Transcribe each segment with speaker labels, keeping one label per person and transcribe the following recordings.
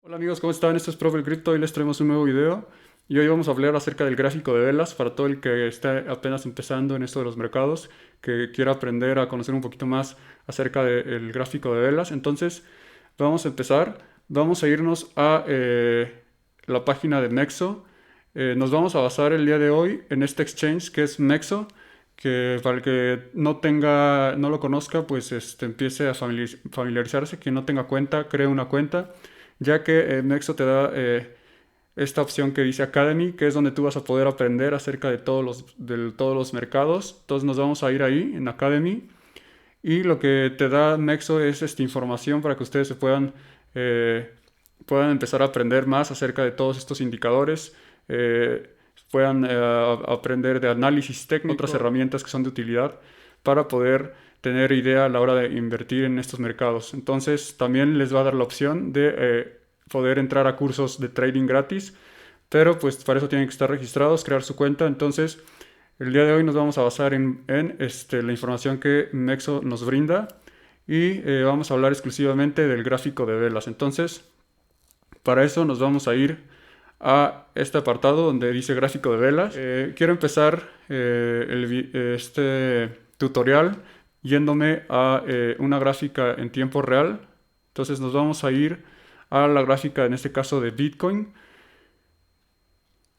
Speaker 1: Hola amigos, ¿cómo están? Esto es Profe el Cripto. Hoy les traemos un nuevo video y hoy vamos a hablar acerca del gráfico de velas para todo el que está apenas empezando en esto de los mercados, que quiera aprender a conocer un poquito más acerca del gráfico de velas. Entonces, vamos a empezar. Vamos a irnos a la página de Mexo. Nos vamos a basar el día de hoy en este exchange que es Mexo, que para el que no lo conozca, pues empiece a familiarizarse. Quien no tenga cuenta, cree una cuenta, ya que Nexo te da esta opción que dice Academy, que es donde tú vas a poder aprender acerca de todos los mercados. Entonces nos vamos a ir ahí en Academy y lo que te da Nexo es esta información para que ustedes puedan empezar a aprender más acerca de todos estos indicadores, puedan aprender de análisis técnico, otras herramientas que son de utilidad para poder tener idea a la hora de invertir en estos mercados. Entonces también les va a dar la opción de poder entrar a cursos de trading gratis, pero pues para eso tienen que estar registrados, crear su cuenta. Entonces el día de hoy nos vamos a basar en la información que Mexo nos brinda y vamos a hablar exclusivamente del gráfico de velas. Entonces para eso nos vamos a ir a este apartado donde dice gráfico de velas. Quiero empezar este tutorial yéndome a una gráfica en tiempo real. Entonces nos vamos a ir a la gráfica, en este caso de Bitcoin.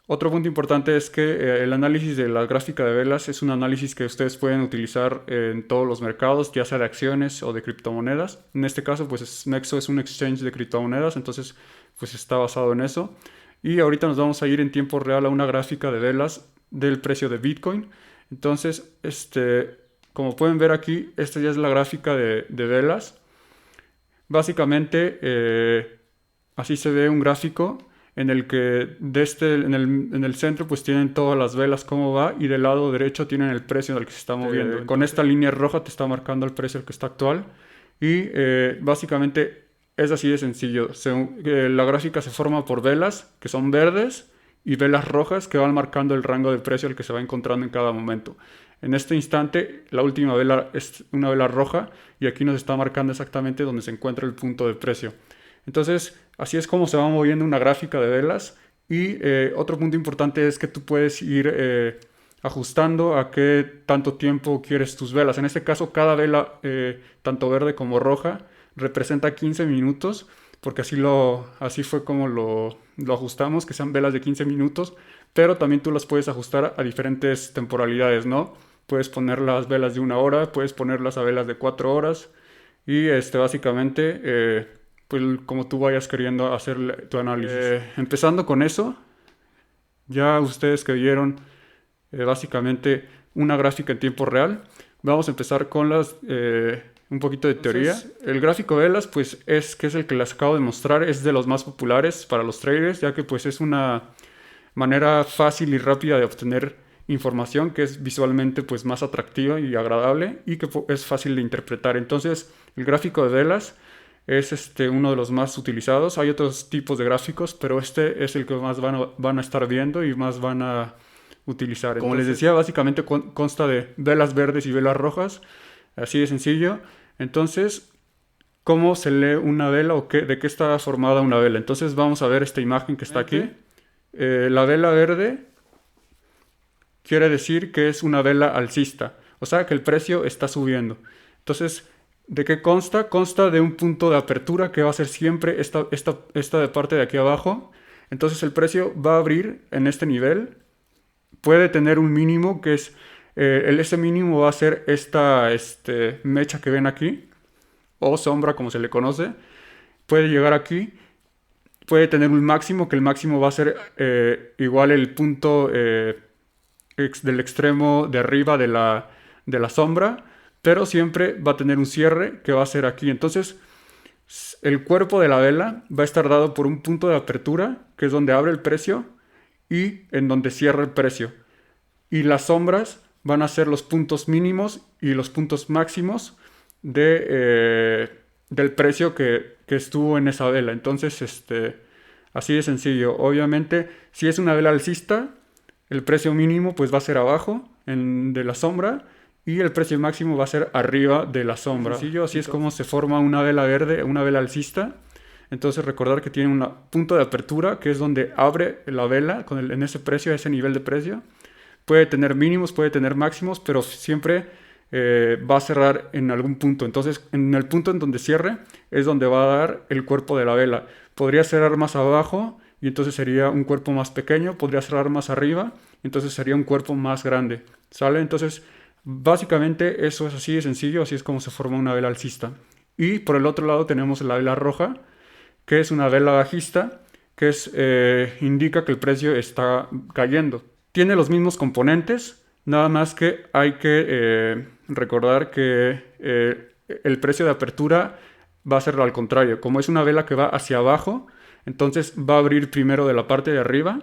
Speaker 1: Otro punto importante es que el análisis de la gráfica de velas es un análisis que ustedes pueden utilizar en todos los mercados, ya sea de acciones o de criptomonedas. En este caso, pues Nexo es un exchange de criptomonedas, entonces pues está basado en eso. Y ahorita nos vamos a ir en tiempo real a una gráfica de velas del precio de Bitcoin. Entonces, como pueden ver aquí, esta ya es la gráfica de velas. Básicamente, así se ve un gráfico en el que en el centro pues tienen todas las velas cómo va y del lado derecho tienen el precio en el que se está moviendo. Con esta línea roja te está marcando el precio al que está actual y básicamente es así de sencillo. La gráfica se forma por velas que son verdes y velas rojas que van marcando el rango de precio al que se va encontrando en cada momento. En este instante, la última vela es una vela roja y aquí nos está marcando exactamente donde se encuentra el punto de precio. Entonces, así es como se va moviendo una gráfica de velas. Y otro punto importante es que tú puedes ir ajustando a qué tanto tiempo quieres tus velas. En este caso, cada vela, tanto verde como roja, representa 15 minutos, porque así fue como lo ajustamos, que sean velas de 15 minutos, pero también tú las puedes ajustar a diferentes temporalidades, ¿no? Puedes poner las velas de 1 hora, puedes ponerlas a velas de 4 horas y básicamente pues como tú vayas queriendo hacer tu análisis. Empezando con eso, ya ustedes que vieron básicamente una gráfica en tiempo real, vamos a empezar con un poquito de teoría. El gráfico de velas, pues es el que les acabo de mostrar, es de los más populares para los traders, ya que pues es una manera fácil y rápida de obtener información que es visualmente pues más atractiva y agradable y que es fácil de interpretar. Entonces, el gráfico de velas es uno de los más utilizados. Hay otros tipos de gráficos, pero este es el que más van a estar viendo y más van a utilizar. Como les decía, básicamente consta de velas verdes y velas rojas, así de sencillo. Entonces, ¿cómo se lee una vela o de qué está formada una vela? Entonces vamos a ver esta imagen que está aquí. La vela verde quiere decir que es una vela alcista, o sea que el precio está subiendo. Entonces, ¿de qué consta? Consta de un punto de apertura que va a ser siempre esta de parte de aquí abajo. Entonces el precio va a abrir en este nivel. Puede tener un mínimo que es... ese mínimo va a ser esta mecha que ven aquí, o sombra como se le conoce. Puede llegar aquí. Puede tener un máximo, que el máximo va a ser igual el punto del extremo de arriba de la sombra, pero siempre va a tener un cierre que va a ser aquí. Entonces, el cuerpo de la vela va a estar dado por un punto de apertura, que es donde abre el precio, y en donde cierra el precio. Y las sombras van a ser los puntos mínimos y los puntos máximos del precio que estuvo en esa vela. Entonces, así de sencillo. Obviamente, si es una vela alcista, el precio mínimo pues va a ser abajo de la sombra y el precio máximo va a ser arriba de la sombra. Sencillo, así es como se forma una vela verde, una vela alcista. Entonces recordar que tiene un punto de apertura, que es donde abre la vela en ese precio, a ese nivel de precio. Puede tener mínimos, puede tener máximos, pero siempre va a cerrar en algún punto. Entonces, en el punto en donde cierre es donde va a dar el cuerpo de la vela. Podría cerrar más abajo y entonces sería un cuerpo más pequeño. Podría cerrar más arriba y entonces sería un cuerpo más grande. ¿Sale? Entonces, básicamente eso es así de sencillo. Así es como se forma una vela alcista. Y por el otro lado tenemos la vela roja, que es una vela bajista, que indica que el precio está cayendo. Tiene los mismos componentes, nada más que hay que recordar que el precio de apertura va a ser al contrario. Como es una vela que va hacia abajo, entonces va a abrir primero de la parte de arriba,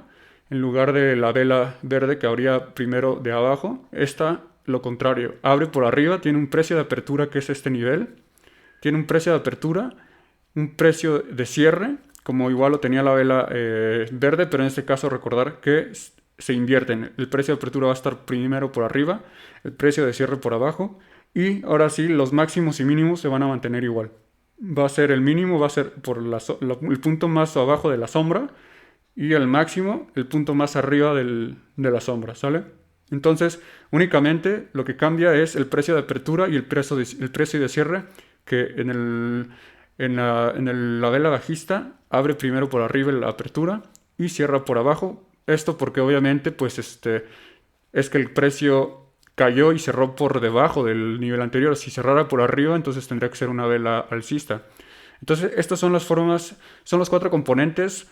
Speaker 1: en lugar de la vela verde que abría primero de abajo. Esta, lo contrario, abre por arriba, tiene un precio de apertura que es este nivel. Tiene un precio de apertura, un precio de cierre, como igual lo tenía la vela verde, pero en este caso recordar que se invierten. El precio de apertura va a estar primero por arriba, el precio de cierre por abajo, y ahora sí los máximos y mínimos se van a mantener igual. Va a ser el mínimo, va a ser por el punto más abajo de la sombra, y el máximo, el punto más arriba de la sombra, ¿sale? Entonces, únicamente lo que cambia es el precio de apertura y el precio de cierre, que en la vela bajista abre primero por arriba la apertura y cierra por abajo. Esto porque obviamente pues es que el precio cayó y cerró por debajo del nivel anterior. Si cerrara por arriba, entonces tendría que ser una vela alcista. Entonces estas son las formas, son los 4 componentes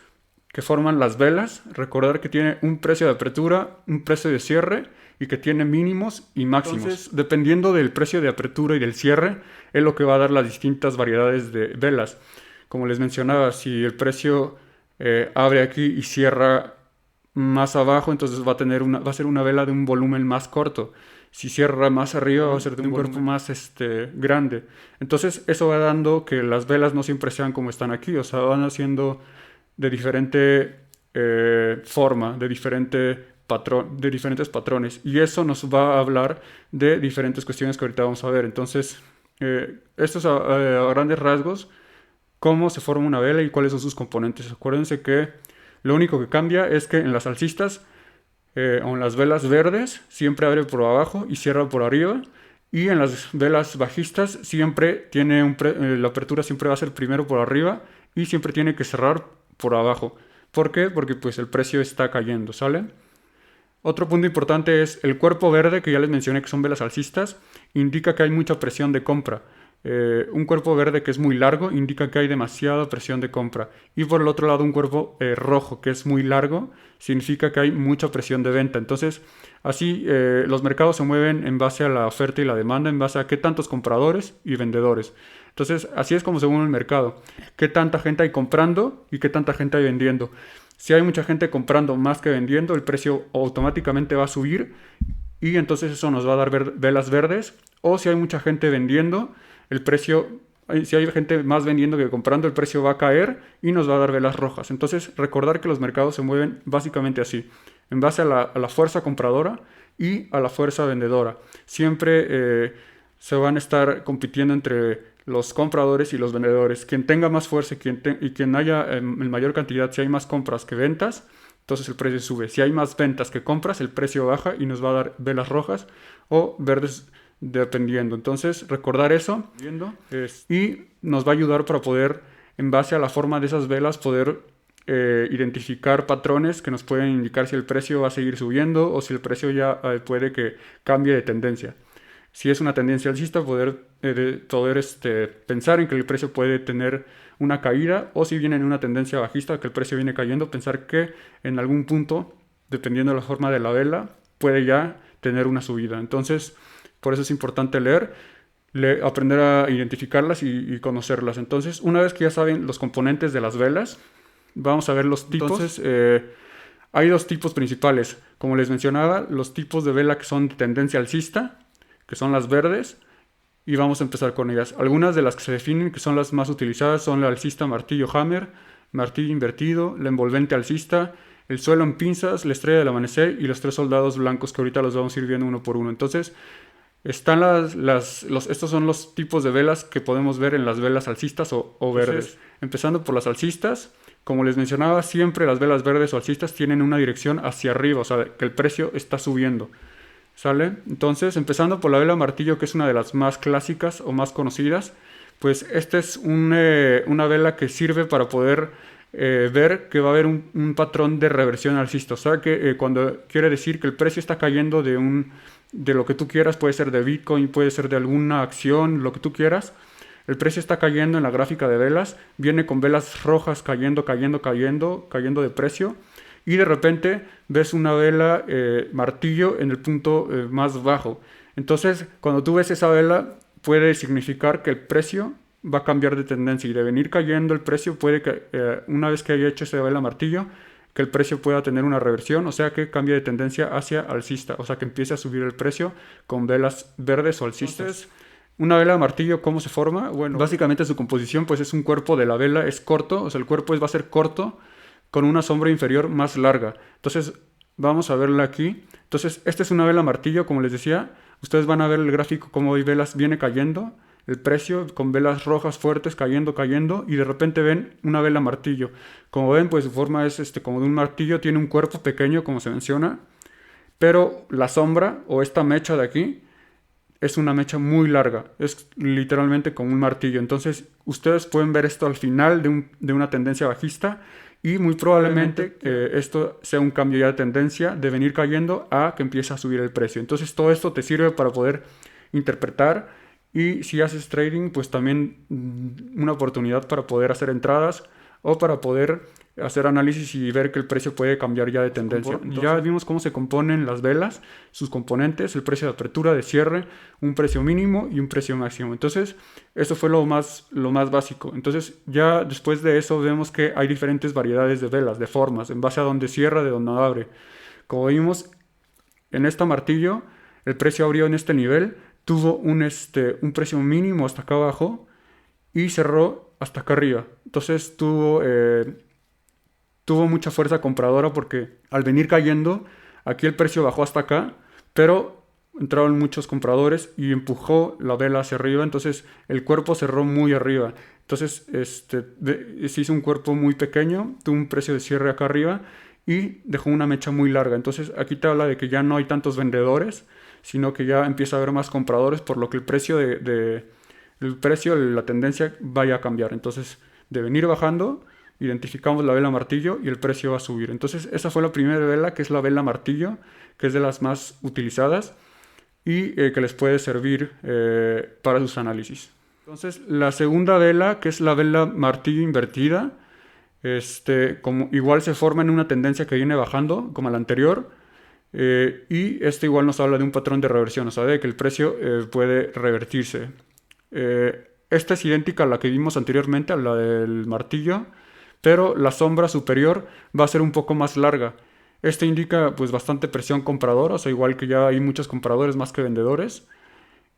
Speaker 1: que forman las velas. Recordar que tiene un precio de apertura, un precio de cierre y que tiene mínimos y máximos. Entonces, dependiendo del precio de apertura y del cierre, es lo que va a dar las distintas variedades de velas. Como les mencionaba, si el precio abre aquí y cierra más abajo, entonces va a ser una vela de un volumen más corto. Si cierra más arriba, va a ser de un cuerpo más grande. Entonces eso va dando que las velas no siempre sean como están aquí, o sea, van haciendo de diferente forma, de diferentes patrones, y eso nos va a hablar de diferentes cuestiones que ahorita vamos a ver. Entonces, esto es a grandes rasgos cómo se forma una vela y cuáles son sus componentes. Acuérdense que lo único que cambia es que en las alcistas o en las velas verdes siempre abre por abajo y cierra por arriba, y en las velas bajistas siempre tiene la apertura siempre va a ser primero por arriba y siempre tiene que cerrar por abajo. ¿Por qué? Porque pues el precio está cayendo, ¿sale? Otro punto importante es el cuerpo verde, que ya les mencioné que son velas alcistas, indica que hay mucha presión de compra. Un cuerpo verde que es muy largo indica que hay demasiada presión de compra. Y por el otro lado un cuerpo rojo que es muy largo significa que hay mucha presión de venta. Entonces así los mercados se mueven en base a la oferta y la demanda, en base a qué tantos compradores y vendedores. Entonces así es como se mueve el mercado. Qué tanta gente hay comprando y qué tanta gente hay vendiendo. Si hay mucha gente comprando más que vendiendo, el precio automáticamente va a subir y entonces eso nos va a dar velas verdes. O si hay mucha gente vendiendo, si hay gente más vendiendo que comprando, el precio va a caer y nos va a dar velas rojas. Entonces recordar que los mercados se mueven básicamente así, en base a la fuerza compradora y a la fuerza vendedora. Siempre se van a estar compitiendo entre los compradores y los vendedores. Quien tenga más fuerza y quien haya en mayor cantidad, si hay más compras que ventas, entonces el precio sube. Si hay más ventas que compras, el precio baja y nos va a dar velas rojas o verdes, dependiendo. Entonces recordar eso y nos va a ayudar para poder, en base a la forma de esas velas, poder identificar patrones que nos pueden indicar si el precio va a seguir subiendo o si el precio ya puede que cambie de tendencia. Si es una tendencia alcista, poder pensar en que el precio puede tener una caída, o si viene en una tendencia bajista, que el precio viene cayendo, pensar que en algún punto, dependiendo de la forma de la vela, puede ya tener una subida. Entonces, por eso es importante aprender a identificarlas y conocerlas. Entonces, una vez que ya saben los componentes de las velas, vamos a ver los tipos. Entonces, hay 2 tipos principales. Como les mencionaba, los tipos de vela que son de tendencia alcista, que son las verdes, y vamos a empezar con ellas. Algunas de las que se definen, que son las más utilizadas, son la alcista martillo hammer, martillo invertido, la envolvente alcista, el suelo en pinzas, la estrella del amanecer y los 3 soldados blancos, que ahorita los vamos a ir viendo uno por uno. Entonces, Están estos son los tipos de velas que podemos ver en las velas alcistas o verdes. Empezando por las alcistas, como les mencionaba, siempre las velas verdes o alcistas tienen una dirección hacia arriba, o sea, que el precio está subiendo. ¿Sale? Entonces, empezando por la vela martillo, que es una de las más clásicas o más conocidas, pues esta es una vela que sirve para poder ver que va a haber un patrón de reversión alcista. O sea, que cuando quiere decir que el precio está cayendo de lo que tú quieras, puede ser de Bitcoin, puede ser de alguna acción, lo que tú quieras. El precio está cayendo en la gráfica de velas, viene con velas rojas cayendo de precio. Y de repente ves una vela martillo en el punto más bajo. Entonces, cuando tú ves esa vela, puede significar que el precio va a cambiar de tendencia. Y de venir cayendo el precio, puede que una vez que haya hecho esa vela martillo, que el precio pueda tener una reversión, o sea que cambie de tendencia hacia alcista. O sea que empiece a subir el precio con velas verdes o alcistas. Una vela martillo, ¿cómo se forma? Bueno, básicamente su composición pues es un cuerpo de la vela, es corto, o sea el cuerpo va a ser corto, con una sombra inferior más larga. Entonces, vamos a verla aquí. Entonces, esta es una vela martillo, como les decía. Ustedes van a ver el gráfico como hay velas, viene cayendo. El precio con velas rojas fuertes cayendo. Y de repente ven una vela martillo. Como ven, pues su forma es como de un martillo. Tiene un cuerpo pequeño, como se menciona. Pero la sombra, o esta mecha de aquí, es una mecha muy larga. Es literalmente como un martillo. Entonces, ustedes pueden ver esto al final de una tendencia bajista. Y muy probablemente esto sea un cambio ya de tendencia, de venir cayendo a que empiece a subir el precio. Entonces todo esto te sirve para poder interpretar, y si haces trading, pues también una oportunidad para poder hacer entradas o para poder hacer análisis y ver que el precio puede cambiar ya de tendencia. Entonces, ya vimos cómo se componen las velas, sus componentes, el precio de apertura, de cierre, un precio mínimo y un precio máximo. Entonces, eso fue lo más básico. Entonces, ya después de eso vemos que hay diferentes variedades de velas, de formas, en base a dónde cierra, de dónde abre. Como vimos, en este martillo, el precio abrió en este nivel, tuvo un precio mínimo hasta acá abajo y cerró hasta acá arriba. Entonces, tuvo mucha fuerza compradora porque al venir cayendo, aquí el precio bajó hasta acá, pero entraron muchos compradores y empujó la vela hacia arriba, entonces el cuerpo cerró muy arriba. Entonces se hizo un cuerpo muy pequeño, tuvo un precio de cierre acá arriba y dejó una mecha muy larga. Entonces aquí te habla de que ya no hay tantos vendedores, sino que ya empieza a haber más compradores, por lo que el precio la tendencia vaya a cambiar. Entonces, de venir bajando, identificamos la vela martillo y el precio va a subir. Entonces, esa fue la primera vela, que es la vela martillo, que es de las más utilizadas y que les puede servir para sus análisis. Entonces, la segunda vela, que es la vela martillo invertida, como igual se forma en una tendencia que viene bajando, como la anterior, y igual nos habla de un patrón de reversión, o sea, de que el precio puede revertirse. Esta es idéntica a la que vimos anteriormente, a la del martillo, pero la sombra superior va a ser un poco más larga. Este indica pues bastante presión compradora, o sea, igual que ya hay muchos compradores más que vendedores.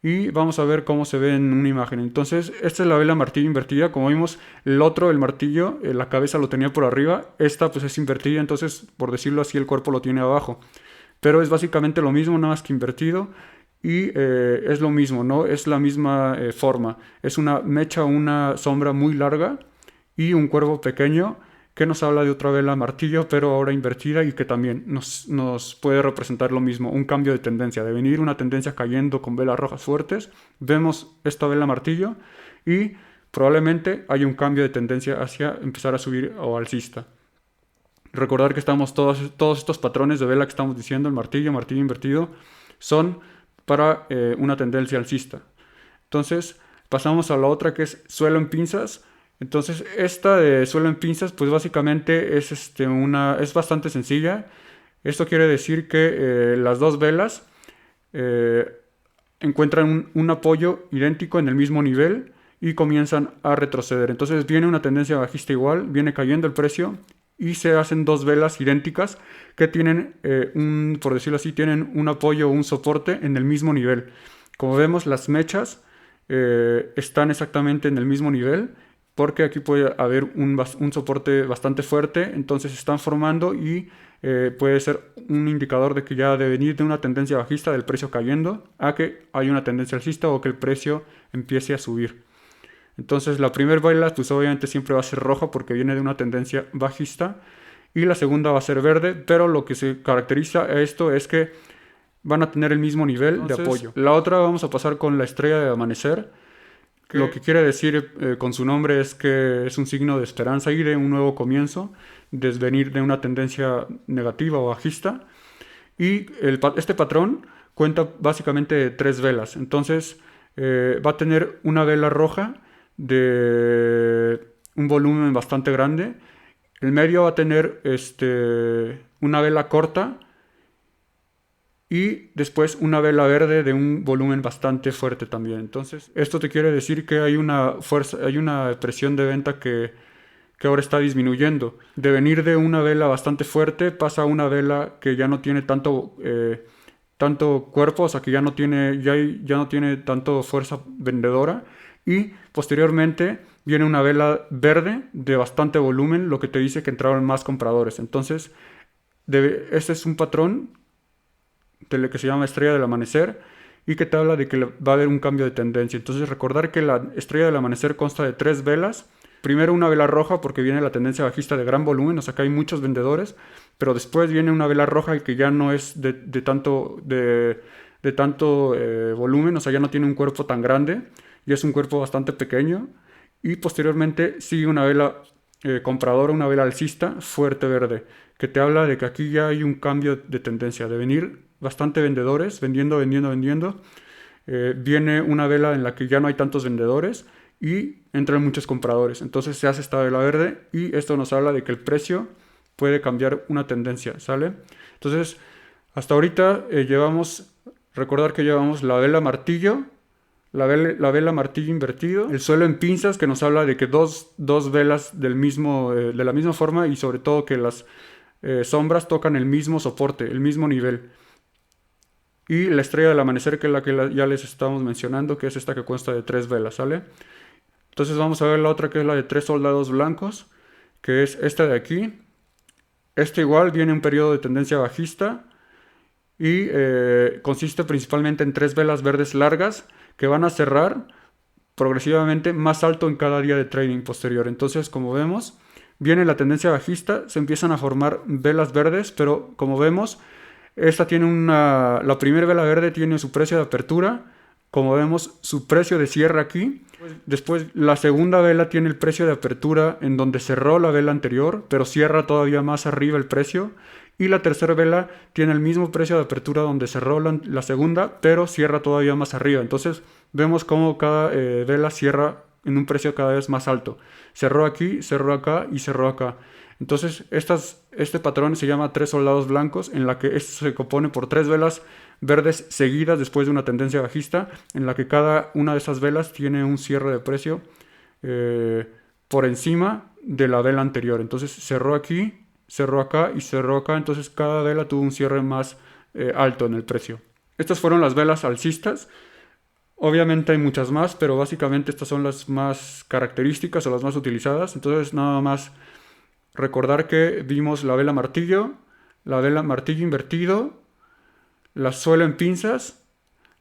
Speaker 1: Y vamos a ver cómo se ve en una imagen. Entonces, esta es la vela martillo invertida. Como vimos, el martillo, la cabeza lo tenía por arriba. Esta pues es invertida, entonces, por decirlo así, el cuerpo lo tiene abajo. Pero es básicamente lo mismo, nada más que invertido. Y es lo mismo, ¿no? Es la misma forma. Es una mecha, una sombra muy larga y un cuervo pequeño que nos habla de otra vela martillo, pero ahora invertida, y que también nos puede representar lo mismo, un cambio de tendencia, de venir una tendencia cayendo con velas rojas fuertes. Vemos esta vela martillo y probablemente hay un cambio de tendencia hacia empezar a subir o alcista. Recordar que estamos todos estos patrones de vela que estamos diciendo, el martillo invertido, son para una tendencia alcista. Entonces pasamos a la otra, que es suelo en pinzas. Entonces esta de suelo en pinzas pues básicamente es bastante sencilla. Esto quiere decir que las dos velas encuentran un apoyo idéntico en el mismo nivel y comienzan a retroceder. Entonces viene una tendencia bajista igual, viene cayendo el precio y se hacen dos velas idénticas que tienen por decirlo así, tienen un apoyo o un soporte en el mismo nivel. Como vemos, las mechas están exactamente en el mismo nivel, porque aquí puede haber un soporte bastante fuerte, entonces se están formando y puede ser un indicador de que ya de venir de una tendencia bajista del precio cayendo a que hay una tendencia alcista o que el precio empiece a subir. Entonces la primera vela pues obviamente siempre va a ser roja porque viene de una tendencia bajista y la segunda va a ser verde, pero lo que se caracteriza a esto es que van a tener el mismo nivel de apoyo. La otra vamos a pasar con la estrella de amanecer. Lo que quiere decir con su nombre es que es un signo de esperanza y de un nuevo comienzo, desvenir de una tendencia negativa o bajista. Y este patrón cuenta básicamente de 3 velas. Entonces va a tener una vela roja de un volumen bastante grande. El medio va a tener una vela corta y después una vela verde de un volumen bastante fuerte también. Entonces, esto te quiere decir que hay una fuerza, hay una presión de venta que ahora está disminuyendo. De venir de una vela bastante fuerte pasa a una vela que ya no tiene tanto cuerpo, o sea que ya no tiene tanto fuerza vendedora, y posteriormente viene una vela verde de bastante volumen, lo que te dice que entraron más compradores. Entonces, este es un patrón que se llama estrella del amanecer y que te habla de que va a haber un cambio de tendencia. Entonces, recordar que la estrella del amanecer consta de 3 velas. Primero una vela roja porque viene la tendencia bajista de gran volumen, o sea que hay muchos vendedores, pero después viene una vela roja que ya no es de tanto volumen, o sea ya no tiene un cuerpo tan grande y es un cuerpo bastante pequeño, y posteriormente sigue una vela compradora, una vela alcista fuerte verde, que te habla de que aquí ya hay un cambio de tendencia, de venir bastante vendedores, vendiendo. Viene una vela en la que ya no hay tantos vendedores y entran muchos compradores. Entonces se hace esta vela verde y esto nos habla de que el precio puede cambiar una tendencia, ¿sale? Entonces, hasta ahorita recordar que llevamos la vela martillo, la vela martillo invertido, el suelo en pinzas, que nos habla de que dos velas de la misma forma, y sobre todo que las sombras tocan el mismo soporte, el mismo nivel. Y la estrella del amanecer, que es la que ya les estamos mencionando, que es esta que consta de 3 velas, ¿sale? Entonces vamos a ver la otra, que es la de 3 soldados blancos, que es esta de aquí. Este igual viene un periodo de tendencia bajista y consiste principalmente en 3 velas verdes largas que van a cerrar progresivamente más alto en cada día de trading posterior. Entonces, como vemos, viene la tendencia bajista, se empiezan a formar velas verdes, pero como vemos, la primera vela verde tiene su precio de apertura, como vemos su precio de cierre aquí. Después la segunda vela tiene el precio de apertura en donde cerró la vela anterior, pero cierra todavía más arriba el precio. Y la tercera vela tiene el mismo precio de apertura donde cerró la segunda, pero cierra todavía más arriba. Entonces vemos cómo cada vela cierra en un precio cada vez más alto. Cerró aquí, cerró acá y cerró acá. Entonces este patrón se llama 3 soldados blancos, en la que esto se compone por 3 velas verdes seguidas después de una tendencia bajista, en la que cada una de esas velas tiene un cierre de precio por encima de la vela anterior. Entonces cerró aquí, cerró acá y cerró acá. Entonces cada vela tuvo un cierre más alto en el precio. Estas fueron las velas alcistas. Obviamente hay muchas más, pero básicamente estas son las más características o las más utilizadas. Entonces nada más recordar que vimos la vela martillo invertido, la suelo en pinzas,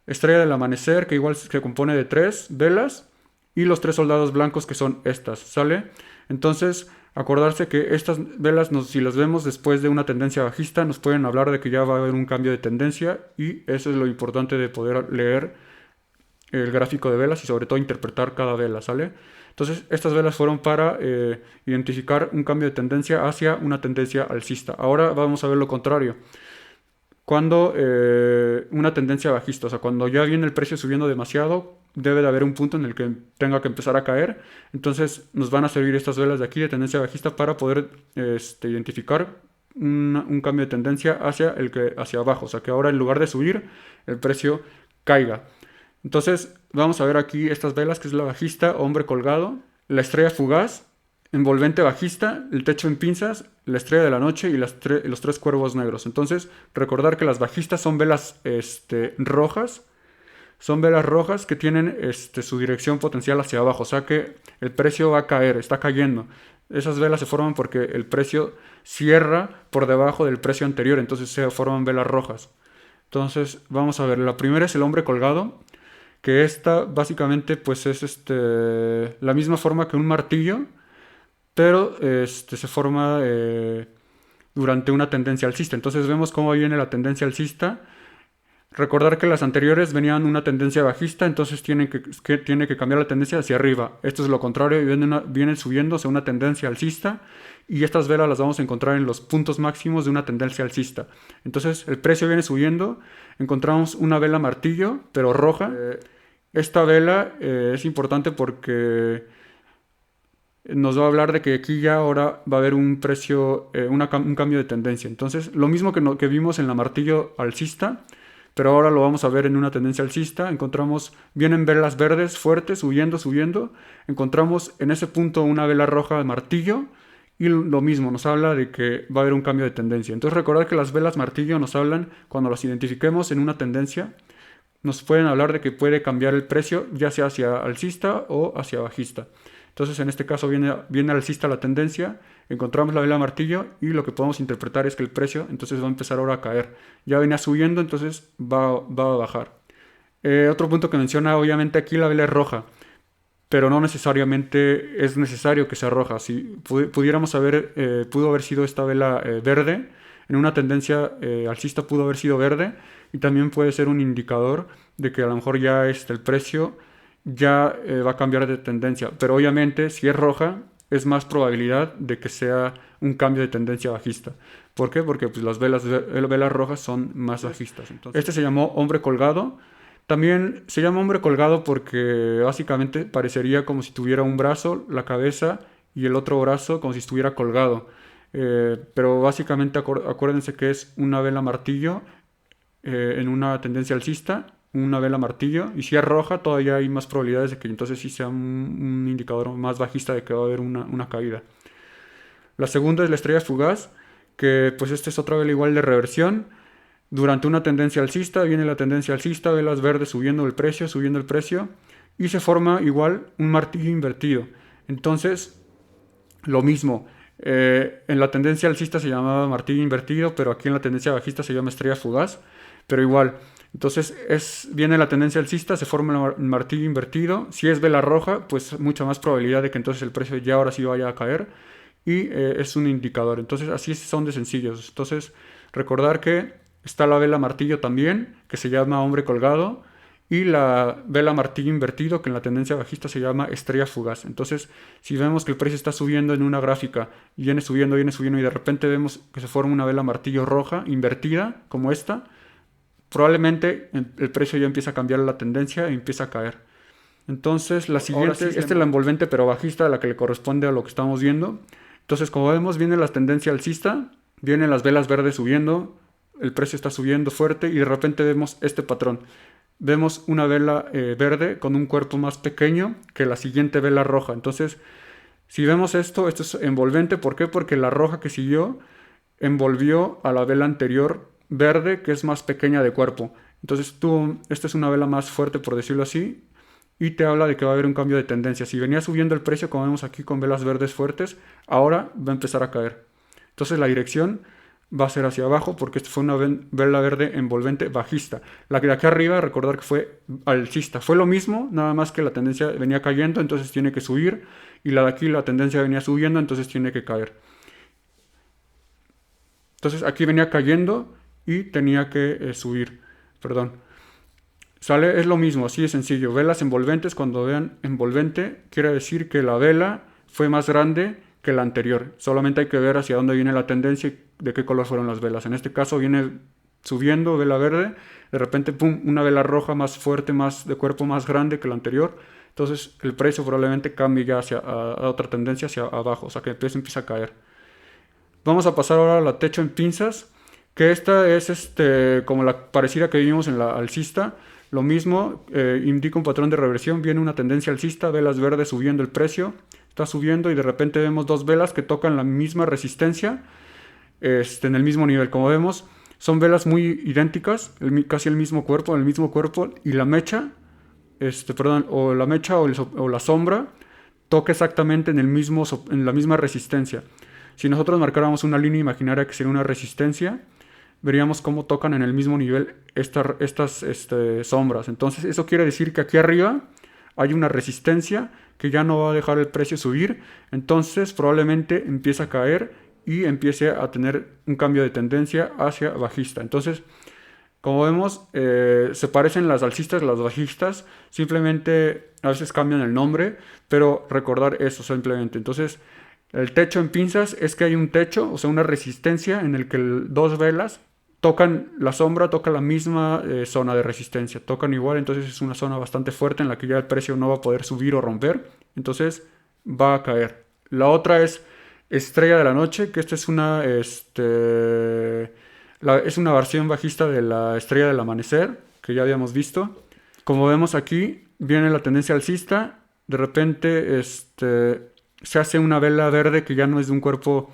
Speaker 1: estrella del amanecer, que igual se compone de 3 velas, y los 3 soldados blancos, que son estas, ¿sale? Entonces, acordarse que estas velas, si las vemos después de una tendencia bajista, nos pueden hablar de que ya va a haber un cambio de tendencia, y eso es lo importante de poder leer el gráfico de velas y sobre todo interpretar cada vela, ¿sale? Entonces, estas velas fueron para identificar un cambio de tendencia hacia una tendencia alcista. Ahora vamos a ver lo contrario. Cuando una tendencia bajista, o sea, cuando ya viene el precio subiendo demasiado, debe de haber un punto en el que tenga que empezar a caer. Entonces nos van a servir estas velas de aquí de tendencia bajista para poder identificar un cambio de tendencia hacia abajo, o sea, que ahora en lugar de subir, el precio caiga. Entonces vamos a ver aquí estas velas, que es la bajista, hombre colgado, la estrella fugaz, envolvente bajista, el techo en pinzas, la estrella de la noche y los 3 cuervos negros. Entonces, recordar que las bajistas son velas rojas. Son velas rojas que tienen su dirección potencial hacia abajo. O sea que el precio va a caer, está cayendo. Esas velas se forman porque el precio cierra por debajo del precio anterior, entonces se forman velas rojas. Entonces, vamos a ver, la primera es el hombre colgado, que esta básicamente pues es la misma forma que un martillo, pero se forma durante una tendencia alcista. Entonces vemos cómo viene la tendencia alcista. Recordar que las anteriores venían una tendencia bajista, entonces tiene que cambiar la tendencia hacia arriba. Esto es lo contrario, vienen subiendo hacia una tendencia alcista, y estas velas las vamos a encontrar en los puntos máximos de una tendencia alcista. Entonces el precio viene subiendo, encontramos una vela martillo, pero roja. Esta vela es importante porque nos va a hablar de que aquí ya ahora va a haber un precio, un cambio de tendencia. Entonces lo mismo que vimos en la martillo alcista, pero ahora lo vamos a ver en una tendencia alcista. Vienen velas verdes fuertes, subiendo. Encontramos en ese punto una vela roja de martillo, y lo mismo, nos habla de que va a haber un cambio de tendencia. Entonces recordar que las velas martillo nos hablan, cuando las identifiquemos en una tendencia, nos pueden hablar de que puede cambiar el precio, ya sea hacia alcista o hacia bajista. Entonces en este caso viene alcista la tendencia, encontramos la vela martillo, y lo que podemos interpretar es que el precio entonces va a empezar ahora a caer. Ya venía subiendo, entonces va a bajar. Otro punto que menciona, obviamente aquí la vela es roja, pero no necesariamente es necesario que sea roja. Si pudo haber sido esta vela verde, en una tendencia alcista pudo haber sido verde, y también puede ser un indicador de que a lo mejor ya el precio ya va a cambiar de tendencia. Pero obviamente si es roja, es más probabilidad de que sea un cambio de tendencia bajista. ¿Por qué? Porque pues, las velas rojas son más bajistas. Entonces, este se llamó hombre colgado. También se llama hombre colgado porque básicamente parecería como si tuviera un brazo, la cabeza, y el otro brazo como si estuviera colgado. Pero básicamente acuérdense que es una vela martillo en una tendencia alcista, una vela martillo, y si es roja todavía hay más probabilidades de que entonces sí sea un indicador más bajista de que va a haber una caída. La segunda es la estrella fugaz, que pues esta es otra vela igual de reversión. Durante una tendencia alcista viene la tendencia alcista, velas verdes subiendo el precio, y se forma igual un martillo invertido. Entonces, lo mismo, en la tendencia alcista se llamaba martillo invertido, pero aquí en la tendencia bajista se llama estrella fugaz, pero igual. Entonces viene la tendencia alcista, se forma el martillo invertido. Si es vela roja, pues mucha más probabilidad de que entonces el precio ya ahora sí vaya a caer, y es un indicador. Entonces así son de sencillos. Entonces recordar que está la vela martillo también, que se llama hombre colgado, y la vela martillo invertido, que en la tendencia bajista se llama estrella fugaz. Entonces si vemos que el precio está subiendo en una gráfica, viene subiendo, y de repente vemos que se forma una vela martillo roja invertida como esta, probablemente el precio ya empieza a cambiar la tendencia y empieza a caer. Entonces la siguiente, esta es la envolvente pero bajista, la que le corresponde a lo que estamos viendo. Entonces, como vemos, viene la tendencia alcista, vienen las velas verdes subiendo, el precio está subiendo fuerte, y de repente vemos este patrón. Vemos una vela verde con un cuerpo más pequeño que la siguiente vela roja. Entonces, si vemos esto es envolvente. ¿Por qué? Porque la roja que siguió envolvió a la vela anterior verde, que es más pequeña de cuerpo. Entonces esta es una vela más fuerte, por decirlo así, y te habla de que va a haber un cambio de tendencia. Si venía subiendo el precio, como vemos aquí con velas verdes fuertes, ahora va a empezar a caer. Entonces la dirección va a ser hacia abajo, porque esta fue una vela verde envolvente bajista. La que de aquí arriba, recordar que fue alcista. Fue lo mismo, nada más que la tendencia venía cayendo, entonces tiene que subir, y la de aquí la tendencia venía subiendo, entonces tiene que caer. Entonces aquí venía cayendo y tenía que subir. Es lo mismo, así de sencillo. Velas envolventes, cuando vean envolvente, quiere decir que la vela fue más grande que la anterior. Solamente hay que ver hacia dónde viene la tendencia y de qué color fueron las velas. En este caso viene subiendo, vela verde, de repente, pum, una vela roja más fuerte, más de cuerpo más grande que la anterior. Entonces el precio probablemente cambie ya a otra tendencia hacia abajo, o sea que el precio empieza a caer. Vamos a pasar ahora a la techo en pinzas, que esta es como la parecida que vimos en la alcista. Lo mismo, indica un patrón de reversión, viene una tendencia alcista, velas verdes subiendo el precio, está subiendo, y de repente vemos dos velas que tocan la misma resistencia en el mismo nivel. Como vemos, son velas muy idénticas, casi el mismo cuerpo, y la mecha, o la sombra toque exactamente en la misma resistencia. Si nosotros marcáramos una línea imaginaria que sería una resistencia, veríamos cómo tocan en el mismo nivel estas sombras. Entonces eso quiere decir que aquí arriba hay una resistencia que ya no va a dejar el precio subir, entonces probablemente empiece a caer y empiece a tener un cambio de tendencia hacia bajista. Entonces, como vemos, se parecen las alcistas y las bajistas, simplemente a veces cambian el nombre, pero recordar eso simplemente. Entonces, el techo en pinzas es que hay un techo, o sea, una resistencia en el que dos velas tocan la sombra, toca la misma zona de resistencia, tocan igual, entonces es una zona bastante fuerte en la que ya el precio no va a poder subir o romper, entonces va a caer. La otra es estrella de la noche, que esta es es una versión bajista de la estrella del amanecer, que ya habíamos visto. Como vemos aquí, viene la tendencia alcista, de repente se hace una vela verde que ya no es de un cuerpo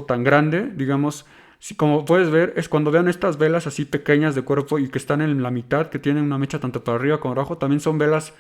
Speaker 1: tan grande, digamos. Como puedes ver, es cuando vean estas velas así pequeñas de cuerpo y que están en la mitad, que tienen una mecha tanto para arriba como abajo, también son velas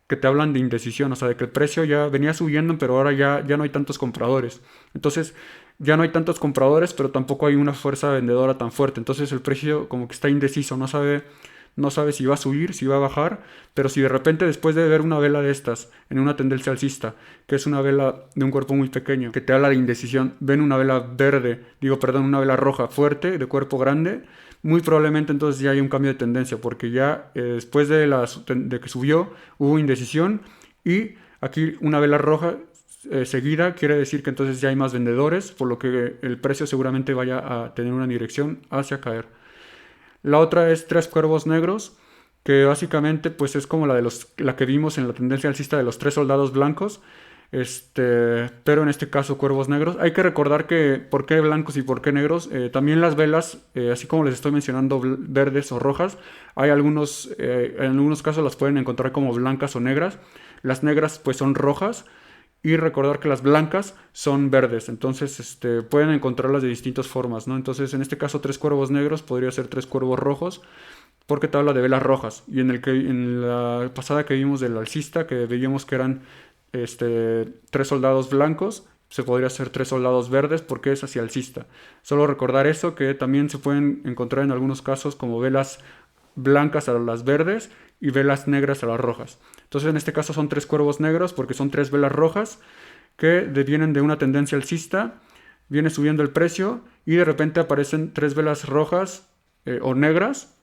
Speaker 1: que te hablan de indecisión, o sea, de que el precio ya venía subiendo, pero ahora ya no hay tantos compradores. Entonces, ya no hay tantos compradores, pero tampoco hay una fuerza vendedora tan fuerte. Entonces, el precio como que está indeciso, no sabe si va a subir, si va a bajar, pero si de repente después de ver una vela de estas en una tendencia alcista, que es una vela de un cuerpo muy pequeño, que te habla de indecisión, ven una vela una vela roja fuerte, de cuerpo grande, muy probablemente entonces ya hay un cambio de tendencia, porque ya después de que subió hubo indecisión y aquí una vela roja seguida quiere decir que entonces ya hay más vendedores, por lo que el precio seguramente vaya a tener una dirección hacia caer. La otra es tres cuervos negros, que básicamente pues es como la que vimos en la tendencia alcista de los tres soldados blancos, pero en este caso cuervos negros. Hay que recordar que por qué blancos y por qué negros. También las velas, así como les estoy mencionando verdes o rojas, en algunos casos las pueden encontrar como blancas o negras. Las negras pues son rojas. Y recordar que las blancas son verdes, entonces pueden encontrarlas de distintas formas, ¿no? Entonces en este caso tres cuervos negros podría ser tres cuervos rojos, porque te habla de velas rojas. Y en la pasada que vimos del alcista, que veíamos que eran tres soldados blancos, se podría hacer tres soldados verdes porque es hacia alcista. Solo recordar eso, que también se pueden encontrar en algunos casos como velas blancas a las verdes y velas negras a las rojas. Entonces en este caso son tres cuervos negros porque son tres velas rojas que vienen de una tendencia alcista, viene subiendo el precio y de repente aparecen tres velas rojas o negras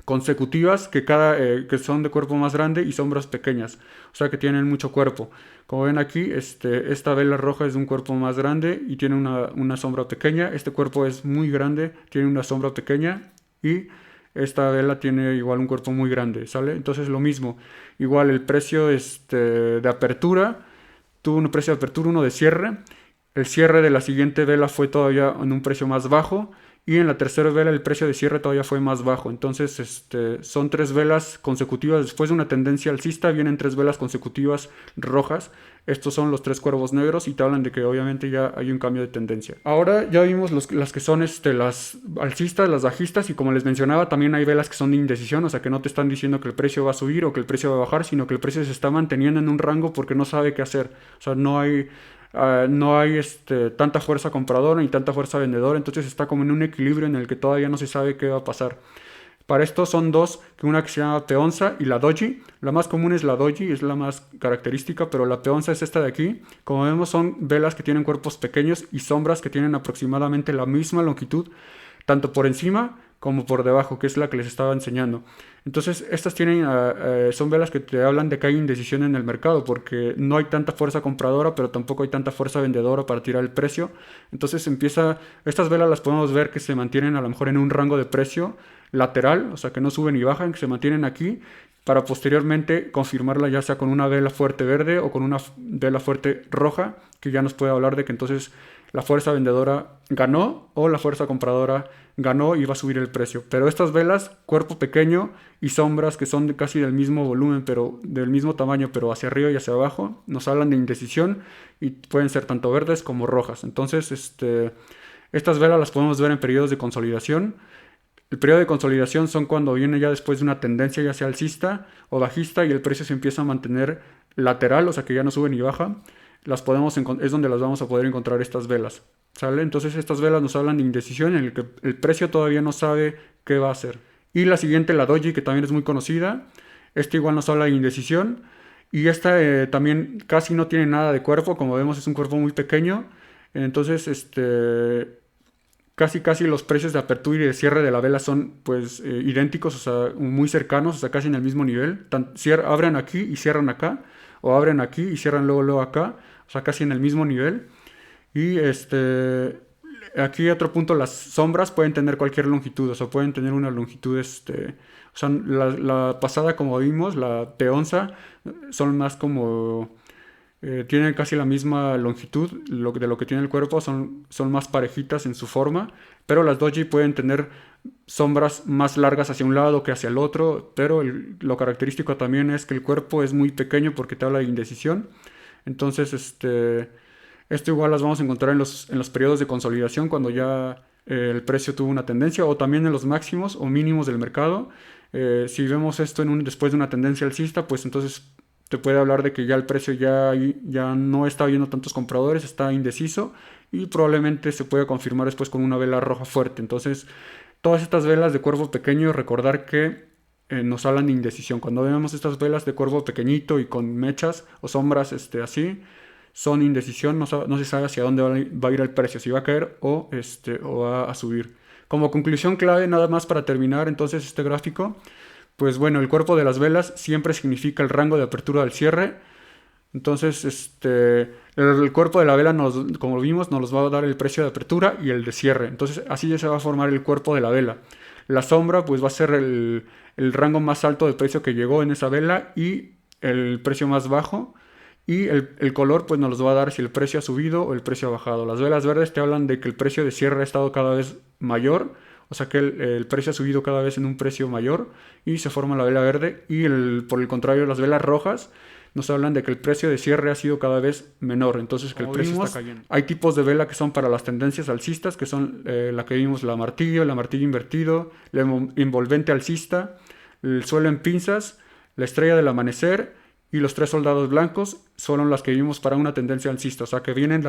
Speaker 1: consecutivas que son de cuerpo más grande y sombras pequeñas, o sea que tienen mucho cuerpo. Como ven aquí, esta vela roja es de un cuerpo más grande y tiene una sombra pequeña. Este cuerpo es muy grande, tiene una sombra pequeña y esta vela tiene igual un cuerpo muy grande, ¿sale? Entonces lo mismo, igual el precio de apertura, tuvo un precio de apertura, uno de cierre. El cierre de la siguiente vela fue todavía en un precio más bajo y en la tercera vela el precio de cierre todavía fue más bajo. Entonces son tres velas consecutivas. Después de una tendencia alcista vienen tres velas consecutivas rojas. Estos son los tres cuervos negros y te hablan de que obviamente ya hay un cambio de tendencia. Ahora ya vimos las que son las alcistas, las bajistas, y como les mencionaba también hay velas que son de indecisión, o sea que no te están diciendo que el precio va a subir o que el precio va a bajar, sino que el precio se está manteniendo en un rango porque no sabe qué hacer. O sea, no hay tanta fuerza compradora ni tanta fuerza vendedora, entonces está como en un equilibrio en el que todavía no se sabe qué va a pasar. Para esto son dos, una que se llama peonza y la doji. La más común es la doji, es la más característica, pero la peonza es esta de aquí. Como vemos son velas que tienen cuerpos pequeños y sombras que tienen aproximadamente la misma longitud, tanto por encima como por debajo, que es la que les estaba enseñando. Entonces estas son velas que te hablan de que hay indecisión en el mercado, porque no hay tanta fuerza compradora, pero tampoco hay tanta fuerza vendedora para tirar el precio. Entonces estas velas las podemos ver que se mantienen a lo mejor en un rango de precio lateral, o sea que no suben ni bajan, que se mantienen aquí, para posteriormente confirmarla ya sea con una vela fuerte verde o con una vela fuerte roja, que ya nos puede hablar de que entonces la fuerza vendedora ganó o la fuerza compradora ganó y va a subir el precio. Pero estas velas, cuerpo pequeño y sombras que son casi del mismo volumen, pero del mismo tamaño, pero hacia arriba y hacia abajo, nos hablan de indecisión y pueden ser tanto verdes como rojas. Entonces, estas velas las podemos ver en periodos de consolidación. El periodo de consolidación son cuando viene ya después de una tendencia ya sea alcista o bajista y el precio se empieza a mantener lateral, o sea que ya no sube ni baja, es donde las vamos a poder encontrar estas velas, ¿sale? Entonces estas velas nos hablan de indecisión en el que el precio todavía no sabe qué va a hacer. Y la siguiente, la doji, que también es muy conocida, esta igual nos habla de indecisión, y esta también casi no tiene nada de cuerpo, como vemos es un cuerpo muy pequeño, entonces casi los precios de apertura y de cierre de la vela son pues idénticos, o sea, muy cercanos, o sea, casi en el mismo nivel. Abren aquí y cierran acá, o abren aquí y cierran luego acá, o sea, casi en el mismo nivel. Y aquí otro punto, las sombras pueden tener cualquier longitud, o sea, pueden tener una longitud, o sea, la pasada como vimos, la peonza, son más como tienen casi la misma longitud de lo que tiene el cuerpo, son más parejitas en su forma, pero las doji pueden tener sombras más largas hacia un lado que hacia el otro, pero lo característico también es que el cuerpo es muy pequeño porque te habla de indecisión. Entonces esto igual las vamos a encontrar en los periodos de consolidación cuando ya el precio tuvo una tendencia, o también en los máximos o mínimos del mercado. Si vemos esto después de una tendencia alcista, pues entonces te puede hablar de que ya el precio ya no está viendo tantos compradores, está indeciso, y probablemente se puede confirmar después con una vela roja fuerte. Entonces, todas estas velas de cuervo pequeño, recordar que nos hablan de indecisión. Cuando vemos estas velas de cuervo pequeñito y con mechas o sombras así, son indecisión, no se sabe hacia dónde va a ir el precio, si va a caer o va a subir. Como conclusión clave, nada más para terminar entonces este gráfico, pues bueno, el cuerpo de las velas siempre significa el rango de apertura del cierre. Entonces, el cuerpo de la vela, como vimos, nos va a dar el precio de apertura y el de cierre. Entonces, así ya se va a formar el cuerpo de la vela. La sombra, pues va a ser el rango más alto de precio que llegó en esa vela y el precio más bajo. Y el color, pues nos va a dar si el precio ha subido o el precio ha bajado. Las velas verdes te hablan de que el precio de cierre ha estado cada vez mayor, o sea que el precio ha subido cada vez en un precio mayor y se forma la vela verde. Y por el contrario, las velas rojas nos hablan de que el precio de cierre ha sido cada vez menor. Entonces que el precio está cayendo. Hay tipos de vela que son para las tendencias alcistas, que son la que vimos, el martillo invertido, la envolvente alcista, el suelo en pinzas, la estrella del amanecer y los 3 soldados blancos. Fueron las que vimos para una tendencia alcista, o sea que viene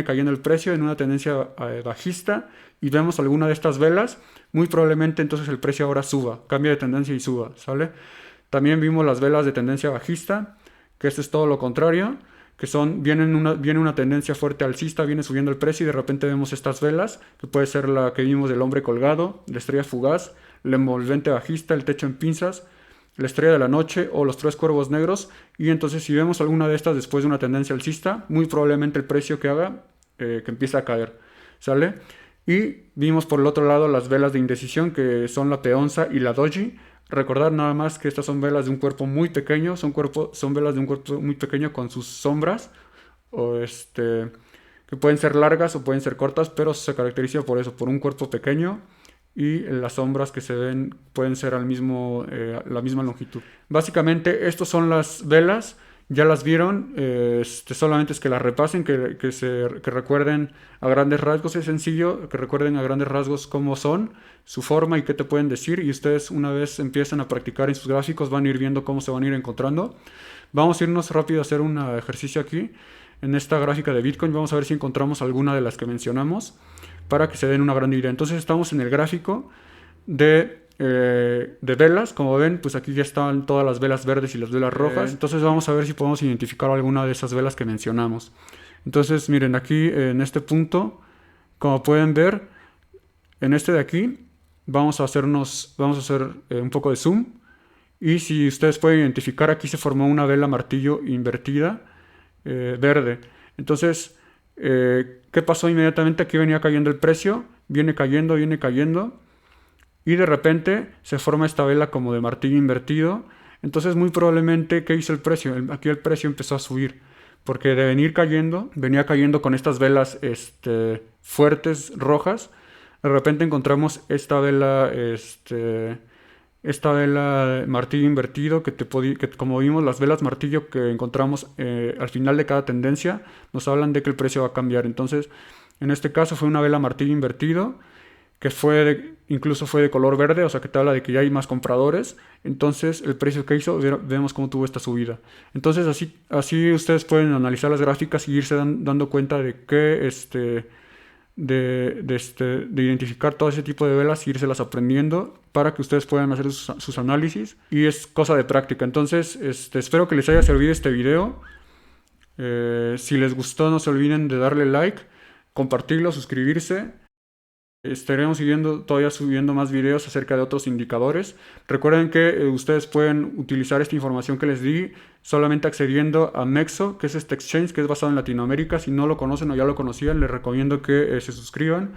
Speaker 1: cayendo el precio en una tendencia bajista y vemos alguna de estas velas, muy probablemente entonces el precio ahora suba, cambia de tendencia y suba, ¿sale? También vimos las velas de tendencia bajista, que esto es todo lo contrario, que viene una tendencia fuerte alcista, viene subiendo el precio y de repente vemos estas velas, que puede ser la que vimos del hombre colgado, la estrella fugaz, la envolvente bajista, el techo en pinzas, la estrella de la noche o los 3 cuervos negros. Y entonces si vemos alguna de estas después de una tendencia alcista, muy probablemente el precio que haga que empiece a caer, ¿sale? Y vimos por el otro lado las velas de indecisión, que son la peonza y la doji. Recordar nada más que estas son velas de un cuerpo muy pequeño, son velas de un cuerpo muy pequeño con sus sombras, o que pueden ser largas o pueden ser cortas, pero se caracteriza por eso, por un cuerpo pequeño, y las sombras que se ven pueden ser la misma longitud. Básicamente estas son las velas, ya las vieron, solamente es que las repasen, que recuerden a grandes rasgos. Es sencillo que recuerden a grandes rasgos cómo son, su forma y qué te pueden decir, y ustedes una vez empiezan a practicar en sus gráficos van a ir viendo cómo se van a ir encontrando. Vamos a irnos rápido a hacer un ejercicio aquí en esta gráfica de Bitcoin. Vamos a ver si encontramos alguna de las que mencionamos para que se den una gran idea. Entonces estamos en el gráfico de velas. Como ven, pues aquí ya están todas las velas verdes y las velas rojas. Entonces vamos a ver si podemos identificar alguna de esas velas que mencionamos. Entonces miren, aquí en este punto, como pueden ver, en este de aquí vamos a hacer un poco de zoom, y si ustedes pueden identificar, aquí se formó una vela martillo invertida verde. Entonces ¿qué pasó inmediatamente? Aquí venía cayendo el precio, viene cayendo, y de repente se forma esta vela como de martillo invertido. Entonces muy probablemente, ¿qué hizo el precio? Aquí el precio empezó a subir, porque de venía cayendo con estas velas fuertes, rojas. De repente encontramos esta vela martillo invertido, que como vimos, las velas martillo que encontramos al final de cada tendencia nos hablan de que el precio va a cambiar. Entonces en este caso fue una vela martillo invertido que incluso fue de color verde, o sea que te habla de que ya hay más compradores. Entonces el precio que hizo, vemos cómo tuvo esta subida. Entonces así ustedes pueden analizar las gráficas y irse dando cuenta de que de identificar todo ese tipo de velas y irselas aprendiendo para que ustedes puedan hacer sus análisis, y es cosa de práctica. Entonces espero que les haya servido este video. Si les gustó, no se olviden de darle like, compartirlo, suscribirse. Estaremos todavía subiendo más videos acerca de otros indicadores. Recuerden que ustedes pueden utilizar esta información que les di solamente accediendo a Mexo, que es este exchange que es basado en Latinoamérica. Si no lo conocen o ya lo conocían, les recomiendo que se suscriban,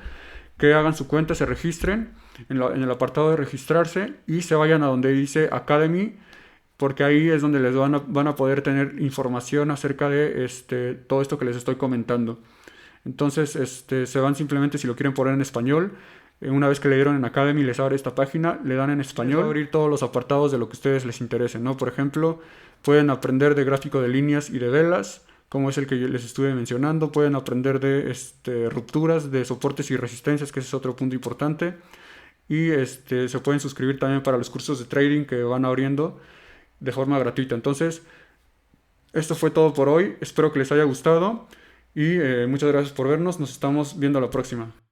Speaker 1: que hagan su cuenta, se registren en el apartado de registrarse y se vayan a donde dice Academy, porque ahí es donde les van a poder tener información acerca de todo esto que les estoy comentando. Entonces se van simplemente, si lo quieren poner en español, una vez que le dieron en Academy les abre esta página, le dan en español, va a abrir todos los apartados de lo que a ustedes les interese, ¿no? Por ejemplo, pueden aprender de gráfico de líneas y de velas, como es el que les estuve mencionando. Pueden aprender de rupturas, de soportes y resistencias, que ese es otro punto importante. Y se pueden suscribir también para los cursos de trading que van abriendo de forma gratuita. Entonces, esto fue todo por hoy. Espero que les haya gustado y muchas gracias por vernos. Nos estamos viendo la próxima.